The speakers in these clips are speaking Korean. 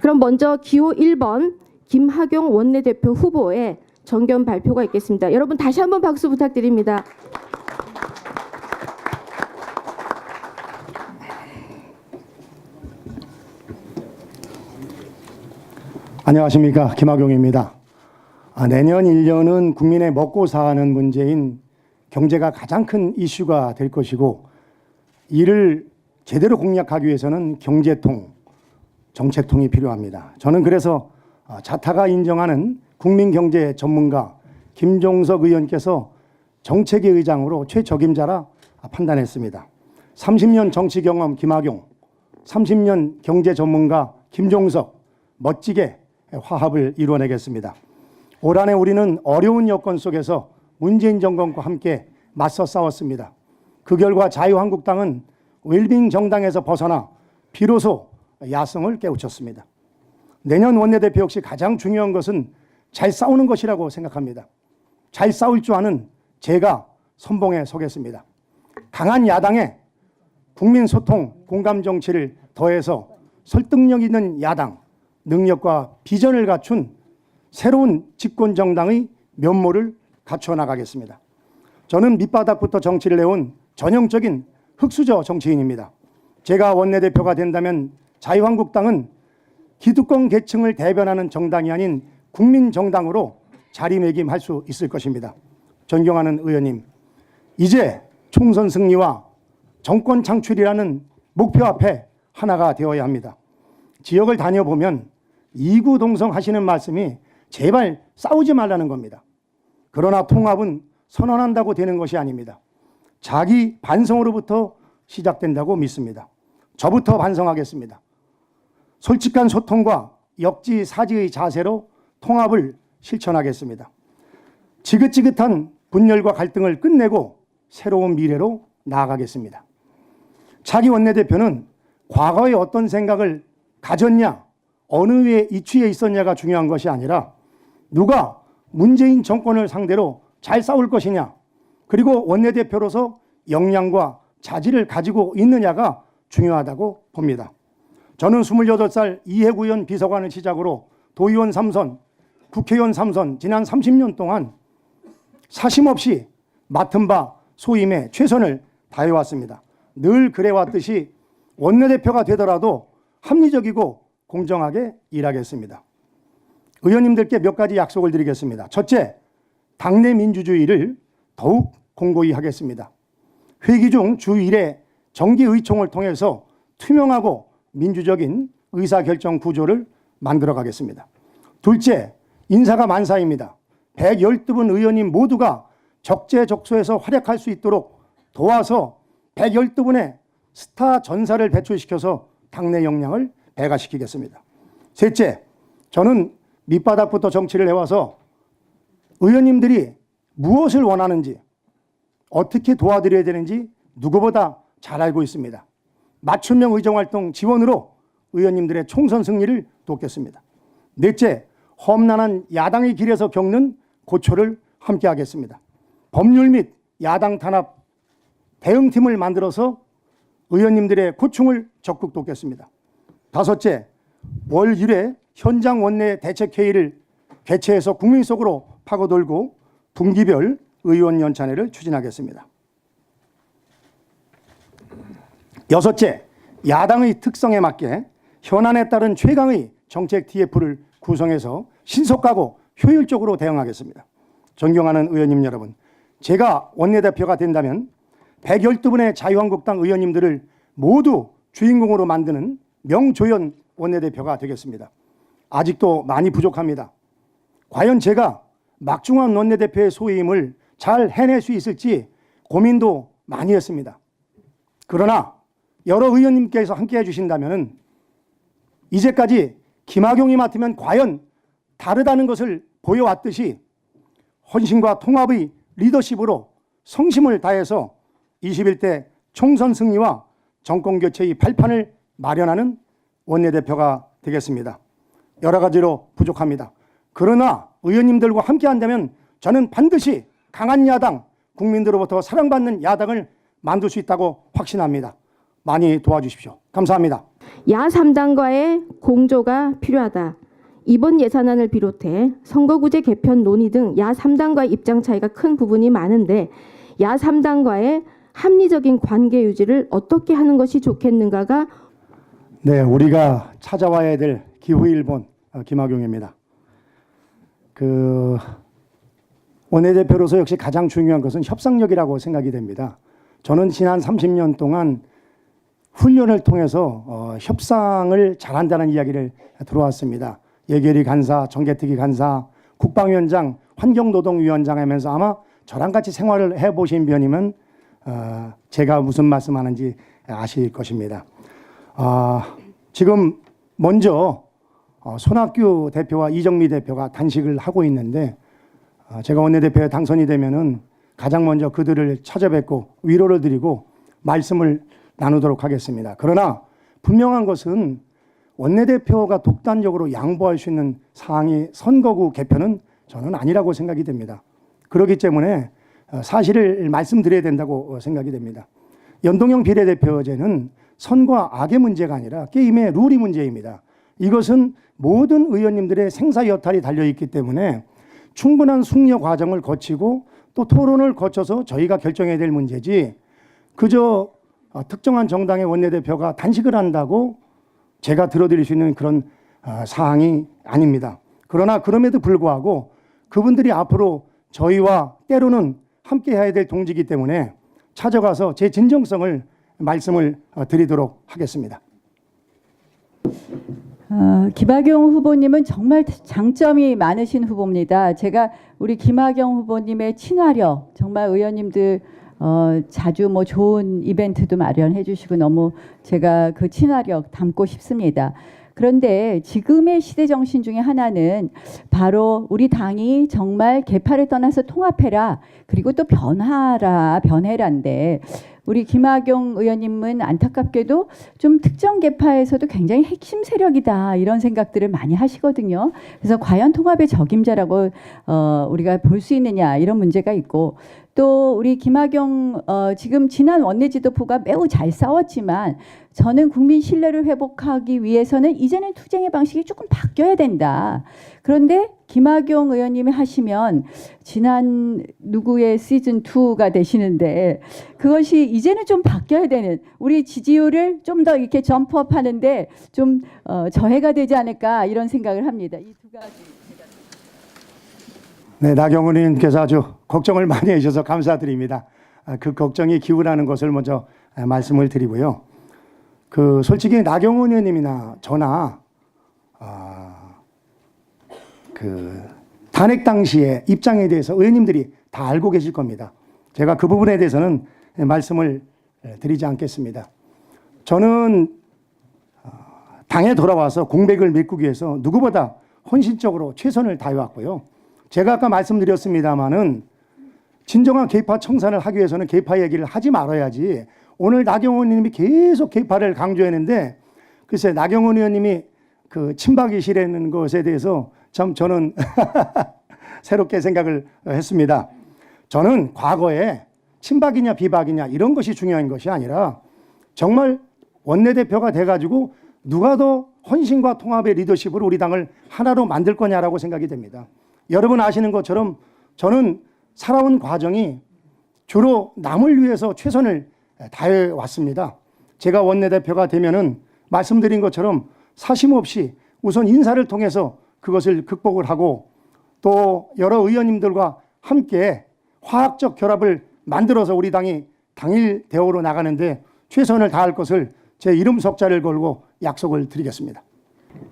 그럼 먼저 기호 1번 김학용 원내대표 후보의 정견 발표가 있겠습니다. 여러분 다시 한번 박수 부탁드립니다. 안녕하십니까, 김학용입니다. 내년 1년은 국민의 먹고 사는 문제인 경제가 가장 큰 이슈가 될 것이고, 이를 제대로 공략하기 위해서는 경제통, 정책통이 필요합니다. 저는 그래서 자타가 인정하는 국민경제 전문가 김종석 의원께서 정책의 의장으로 최적임자라 판단했습니다. 30년 정치 경험 김학용, 30년 경제 전문가 김종석, 멋지게 화합을 이루어내겠습니다. 올 한해 우리는 어려운 여건 속에서 문재인 정권과 함께 맞서 싸웠습니다. 그 결과 자유한국당은 웰빙 정당에서 벗어나 비로소 야성을 깨우쳤습니다. 내년 원내대표 역시 가장 중요한 것은 잘 싸우는 것이라고 생각합니다. 잘 싸울 줄 아는 제가 선봉에 서겠습니다. 강한 야당에 국민 소통, 공감 정치를 더해서 설득력 있는 야당, 능력과 비전을 갖춘 새로운 집권 정당의 면모를 갖춰 나가겠습니다. 저는 밑바닥부터 정치를 해온 전형적인 흑수저 정치인입니다. 제가 원내대표가 된다면 자유한국당은 기득권 계층을 대변하는 정당이 아닌 국민정당으로 자리매김할 수 있을 것입니다. 존경하는 의원님, 이제 총선 승리와 정권 창출이라는 목표 앞에 하나가 되어야 합니다. 지역을 다녀보면 이구동성하시는 말씀이 제발 싸우지 말라는 겁니다. 그러나 통합은 선언한다고 되는 것이 아닙니다. 자기 반성으로부터 시작된다고 믿습니다. 저부터 반성하겠습니다. 솔직한 소통과 역지사지의 자세로 통합을 실천하겠습니다. 지긋지긋한 분열과 갈등을 끝내고 새로운 미래로 나아가겠습니다. 차기 원내대표는 과거에 어떤 생각을 가졌냐, 어느 위치에 있었냐가 중요한 것이 아니라 누가 문재인 정권을 상대로 잘 싸울 것이냐, 그리고 원내대표로서 역량과 자질을 가지고 있느냐가 중요하다고 봅니다. 저는 28살 이해구현 비서관을 시작으로 도의원 3선, 국회의원 3선 지난 30년 동안 사심없이 맡은 바 소임에 최선을 다해왔습니다. 늘 그래왔듯이 원내대표가 되더라도 합리적이고 공정하게 일하겠습니다. 의원님들께 몇 가지 약속을 드리겠습니다. 첫째, 당내 민주주의를 더욱 공고히 하겠습니다. 회기 중 주 1회 정기의총을 통해서 투명하고 민주적인 의사결정 구조를 만들어 가겠습니다. 둘째, 인사가 만사입니다. 112분 의원님 모두가 적재적소에서 활약할 수 있도록 도와서 112분의 스타 전사를 배출시켜서 당내 역량을 배가시키겠습니다. 셋째, 저는 밑바닥부터 정치를 해와서 의원님들이 무엇을 원하는지, 어떻게 도와드려야 되는지 누구보다 잘 알고 있습니다. 맞춤형 의정활동 지원으로 의원님들의 총선 승리를 돕겠습니다. 넷째, 험난한 야당의 길에서 겪는 고초를 함께 하겠습니다. 법률 및 야당 탄압 대응팀을 만들어서 의원님들의 고충을 적극 돕겠습니다. 다섯째, 월 1회 현장 원내 대책회의를 개최해서 국민 속으로 파고들고 분기별 의원 연찬회를 추진하겠습니다. 여섯째, 야당의 특성에 맞게 현안에 따른 최강의 정책 TF를 구성해서 신속하고 효율적으로 대응하겠습니다. 존경하는 의원님 여러분, 제가 원내대표가 된다면 112분의 자유한국당 의원님들을 모두 주인공으로 만드는 명조연 원내대표가 되겠습니다. 아직도 많이 부족합니다. 과연 제가 막중한 원내대표의 소임을 잘 해낼 수 있을지 고민도 많이 했습니다. 그러나 여러 의원님께서 함께 해주신다면 이제까지 김학용이 맡으면 과연 다르다는 것을 보여왔듯이 헌신과 통합의 리더십으로 성심을 다해서 21대 총선 승리와 정권교체의 발판을 마련하는 원내대표가 되겠습니다. 여러 가지로 부족합니다. 그러나 의원님들과 함께 한다면 저는 반드시 강한 야당, 국민들로부터 사랑받는 야당을 만들 수 있다고 확신합니다. 많이 도와주십시오. 감사합니다. 야 3당과의 공조가 필요하다. 이번 예산안을 비롯해 선거구제 개편 논의 등 야 3당과의 입장 차이가 큰 부분이 많은데 야 3당과의 합리적인 관계 유지를 어떻게 하는 것이 좋겠는가가 네, 우리가 찾아와야 될 기후 1번 김학용입니다. 원내대표로서 역시 가장 중요한 것은 협상력이라고 생각이 됩니다. 저는 지난 30년 동안 훈련을 통해서 협상을 잘한다는 이야기를 들어왔습니다. 예결위 간사, 정개특위 간사, 국방위원장, 환경노동위원장 하면서 아마 저랑 같이 생활을 해보신 분이면 제가 무슨 말씀하는지 아실 것입니다. 지금 먼저 손학규 대표와 이정미 대표가 단식을 하고 있는데 제가 원내대표에 당선이 되면은 가장 먼저 그들을 찾아뵙고 위로를 드리고 말씀을 나누도록 하겠습니다. 그러나 분명한 것은 원내대표가 독단적으로 양보할 수 있는 사항이 선거구 개편은 저는 아니라고 생각이 됩니다. 그렇기 때문에 사실을 말씀드려야 된다고 생각이 됩니다. 연동형 비례대표제는 선과 악의 문제가 아니라 게임의 룰이 문제입니다. 이것은 모든 의원님들의 생사여탈이 달려있기 때문에 충분한 숙려 과정을 거치고 또 토론을 거쳐서 저희가 결정해야 될 문제지 그저 특정한 정당의 원내대표가 단식을 한다고 제가 들어드릴 수 있는 그런 사항이 아닙니다. 그러나 그럼에도 불구하고 그분들이 앞으로 저희와 때로는 함께 해야 될 동지이기 때문에 찾아가서 제 진정성을 말씀을 드리도록 하겠습니다. 김학용 후보님은 정말 장점이 많으신 후보입니다. 제가 우리 김학용 후보님의 친화력, 정말 의원님들 자주 뭐 좋은 이벤트도 마련해 주시고 너무 제가 그 친화력 담고 싶습니다. 그런데 지금의 시대 정신 중에 하나는 바로 우리 당이 정말 개파를 떠나서 통합해라. 그리고 또 변해라인데 우리 김학용 의원님은 안타깝게도 좀 특정 개파에서도 굉장히 핵심 세력이다 이런 생각들을 많이 하시거든요. 그래서 과연 통합의 적임자라고 우리가 볼 수 있느냐 이런 문제가 있고 또 우리 김학용 지금 지난 원내지도부가 매우 잘 싸웠지만 저는 국민 신뢰를 회복하기 위해서는 이제는 투쟁의 방식이 조금 바뀌어야 된다. 그런데 김학용 의원님이 하시면 지난 누구의 시즌2가 되시는데 그것이 이제는 좀 바뀌어야 되는 우리 지지율을 좀 더 이렇게 점프업 하는데 좀 저해가 되지 않을까 이런 생각을 합니다. 이 두 가지. 네, 나경원 의원님께서 아주 걱정을 많이 해주셔서 감사드립니다. 그 걱정이 기우라는 것을 먼저 말씀을 드리고요. 솔직히 나경원 의원님이나 저나 탄핵 당시의 입장에 대해서 의원님들이 다 알고 계실 겁니다. 제가 그 부분에 대해서는 말씀을 드리지 않겠습니다. 저는 당에 돌아와서 공백을 메꾸기 위해서 누구보다 헌신적으로 최선을 다해왔고요. 제가 아까 말씀드렸습니다마는 진정한 개파 청산을 하기 위해서는 개파 얘기를 하지 말아야지 오늘 나경원 의원님이 계속 개파를 강조했는데 글쎄 나경원 의원님이 그 친박이시라는 것에 대해서 참 저는 새롭게 생각을 했습니다. 저는 과거에 친박이냐 비박이냐 이런 것이 중요한 것이 아니라 정말 원내대표가 돼가지고 누가 더 헌신과 통합의 리더십으로 우리 당을 하나로 만들 거냐라고 생각이 됩니다. 여러분 아시는 것처럼 저는 살아온 과정이 주로 남을 위해서 최선을 다해 왔습니다. 제가 원내대표가 되면은 말씀드린 것처럼 사심 없이 우선 인사를 통해서 그것을 극복을 하고 또 여러 의원님들과 함께 화학적 결합을 만들어서 우리 당이 당일 대우로 나가는데 최선을 다할 것을 제 이름 석자를 걸고 약속을 드리겠습니다.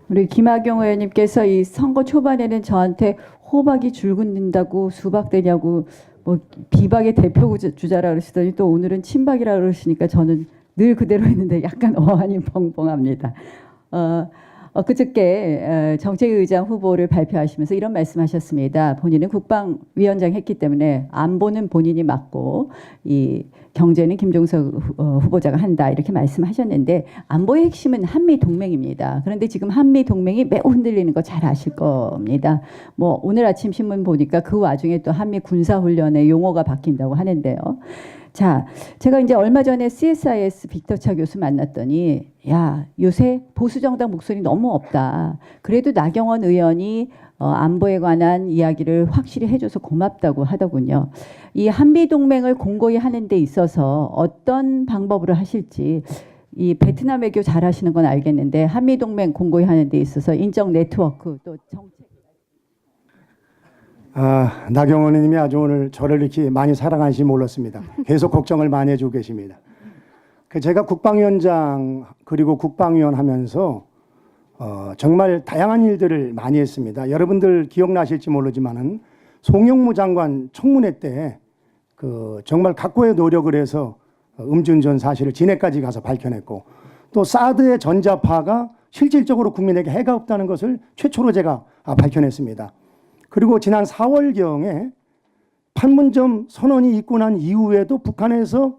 우리 김학용 의원님께서 이 선거 초반에는 저한테 호박이 줄긋는다고 수박되냐고 뭐 비박의 대표 주자라 그러시더니 또 오늘은 친박이라 그러시니까 저는 늘 그대로 했는데 약간 어안이 벙벙합니다. 그저께 정책의장 후보를 발표하시면서 이런 말씀하셨습니다. 본인은 국방위원장 했기 때문에 안보는 본인이 맡고 이 경제는 김종석 후보자가 한다 이렇게 말씀하셨는데 안보의 핵심은 한미동맹입니다. 그런데 지금 한미동맹이 매우 흔들리는 거 잘 아실 겁니다. 뭐 오늘 아침 신문 보니까 그 와중에 또 한미 군사훈련의 용어가 바뀐다고 하는데요. 자, 제가 이제 얼마 전에 CSIS 빅터차 교수 만났더니 야, 요새 보수 정당 목소리 너무 없다. 그래도 나경원 의원이 안보에 관한 이야기를 확실히 해줘서 고맙다고 하더군요. 이 한미 동맹을 공고히 하는 데 있어서 어떤 방법으로 하실지, 이 베트남 외교 잘 하시는 건 알겠는데 한미 동맹 공고히 하는 데 있어서 인적 네트워크 또 정책. 나경원 의원님이 아주 오늘 저를 이렇게 많이 사랑하시지 몰랐습니다. 계속 걱정을 많이 해주고 계십니다. 제가 국방위원장 그리고 국방위원 하면서 정말 다양한 일들을 많이 했습니다. 여러분들 기억나실지 모르지만은 송영무 장관 청문회 때 정말 각고의 노력을 해서 음주운전 사실을 진해까지 가서 밝혀냈고, 또 사드의 전자파가 실질적으로 국민에게 해가 없다는 것을 최초로 제가 밝혀냈습니다. 그리고 지난 4월경에 판문점 선언이 있고 난 이후에도 북한에서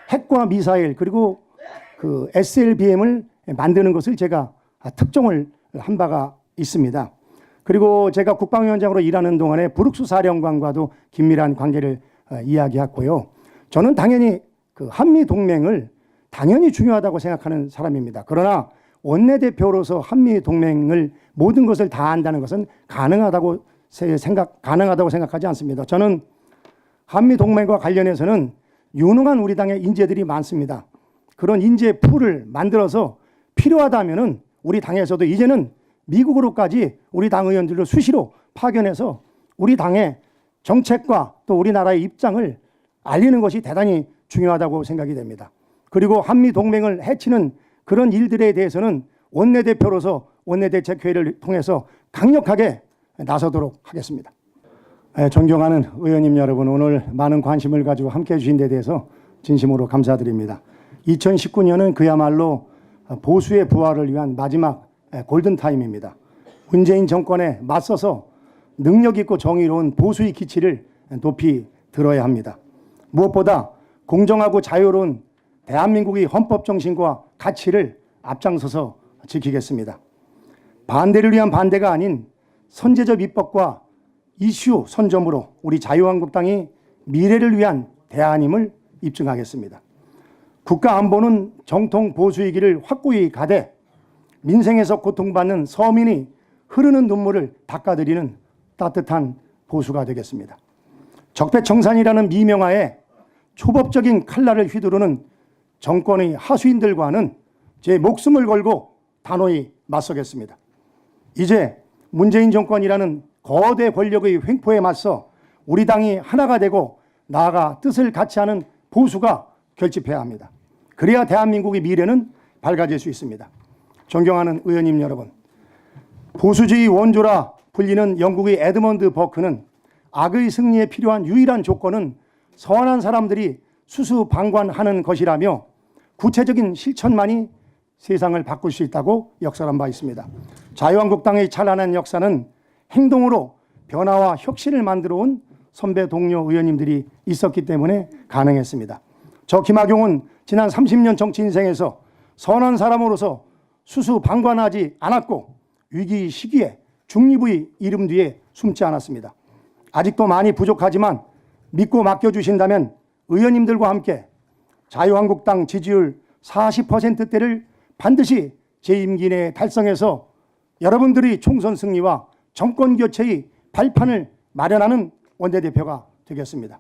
핵과 미사일 그리고 SLBM을 만드는 것을 제가 특종을 한 바가 있습니다. 그리고 제가 국방위원장으로 일하는 동안에 브룩스 사령관과도 긴밀한 관계를 이야기했고요. 저는 당연히 한미 동맹을 당연히 중요하다고 생각하는 사람입니다. 그러나 원내대표로서 한미 동맹을 모든 것을 다 한다는 것은 가능하다고 생각하지 않습니다. 저는 한미 동맹과 관련해서는 유능한 우리 당의 인재들이 많습니다. 그런 인재 풀을 만들어서 필요하다면은 우리 당에서도 이제는 미국으로까지 우리 당 의원들을 수시로 파견해서 우리 당의 정책과 또 우리나라의 입장을 알리는 것이 대단히 중요하다고 생각이 됩니다. 그리고 한미 동맹을 해치는 그런 일들에 대해서는 원내대표로서 원내대책회의를 통해서 강력하게 나서도록 하겠습니다. 존경하는 의원님 여러분, 오늘 많은 관심을 가지고 함께해 주신 데 대해서 진심으로 감사드립니다. 2019년은 그야말로 보수의 부활을 위한 마지막 골든타임입니다. 문재인 정권에 맞서서 능력 있고 정의로운 보수의 기치를 높이 들어야 합니다. 무엇보다 공정하고 자유로운 대한민국의 헌법 정신과 가치를 앞장서서 지키겠습니다. 반대를 위한 반대가 아닌 선제적 입법과 이슈 선점으로 우리 자유한국당이 미래를 위한 대안임을 입증하겠습니다. 국가 안보는 정통 보수의 길을 확고히 가되 민생에서 고통받는 서민이 흐르는 눈물을 닦아드리는 따뜻한 보수가 되겠습니다. 적폐청산이라는 미명하에 초법적인 칼날을 휘두르는 정권의 하수인들과는 제 목숨을 걸고 단호히 맞서겠습니다. 이제 문재인 정권이라는 거대 권력의 횡포에 맞서 우리 당이 하나가 되고 나아가 뜻을 같이 하는 보수가 결집해야 합니다. 그래야 대한민국의 미래는 밝아질 수 있습니다. 존경하는 의원님 여러분, 보수주의 원조라 불리는 영국의 에드먼드 버크는 악의 승리에 필요한 유일한 조건은 선한 사람들이 수수방관하는 것이라며 구체적인 실천만이 세상을 바꿀 수 있다고 역설한 바 있습니다. 자유한국당의 찬란한 역사는 행동으로 변화와 혁신을 만들어 온 선배 동료 의원님들이 있었기 때문에 가능했습니다. 저 김학용은 지난 30년 정치 인생에서 선한 사람으로서 수수방관하지 않았고 위기 시기에 중립의 이름 뒤에 숨지 않았습니다. 아직도 많이 부족하지만 믿고 맡겨주신다면 의원님들과 함께 자유한국당 지지율 40%대를 반드시 제 임기 내에 달성해서 여러분들이 총선 승리와 정권 교체의 발판을 마련하는 원내대표가 되겠습니다.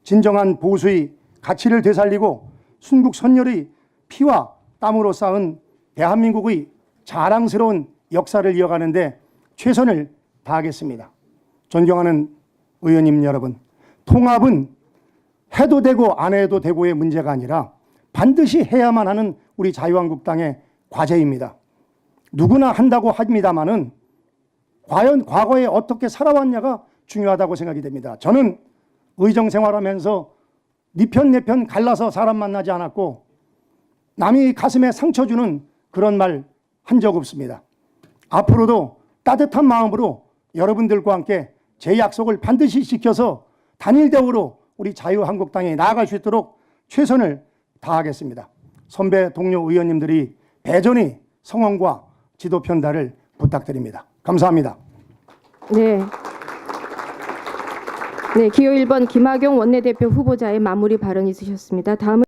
진정한 보수의 가치를 되살리고 순국 선열의 피와 땀으로 쌓은 대한민국의 자랑스러운 역사를 이어가는데 최선을 다하겠습니다. 존경하는 의원님 여러분, 통합은 해도 되고 안 해도 되고의 문제가 아니라 반드시 해야만 하는 우리 자유한국당의 과제입니다. 누구나 한다고 합니다마는 과연 과거에 어떻게 살아왔냐가 중요하다고 생각이 됩니다. 저는 의정 생활하면서 네 편 내 편 갈라서 사람 만나지 않았고 남이 가슴에 상처 주는 그런 말 한 적 없습니다. 앞으로도 따뜻한 마음으로 여러분들과 함께 제 약속을 반드시 지켜서 단일대우로 우리 자유한국당에 나아갈 수 있도록 최선을 다하겠습니다. 선배 동료 의원님들이 배전의 성원과 지도 편달을 부탁드립니다. 감사합니다. 네. 네, 기호 1번 김학용 원내대표 후보자의 마무리 발언 있으셨습니다. 다음은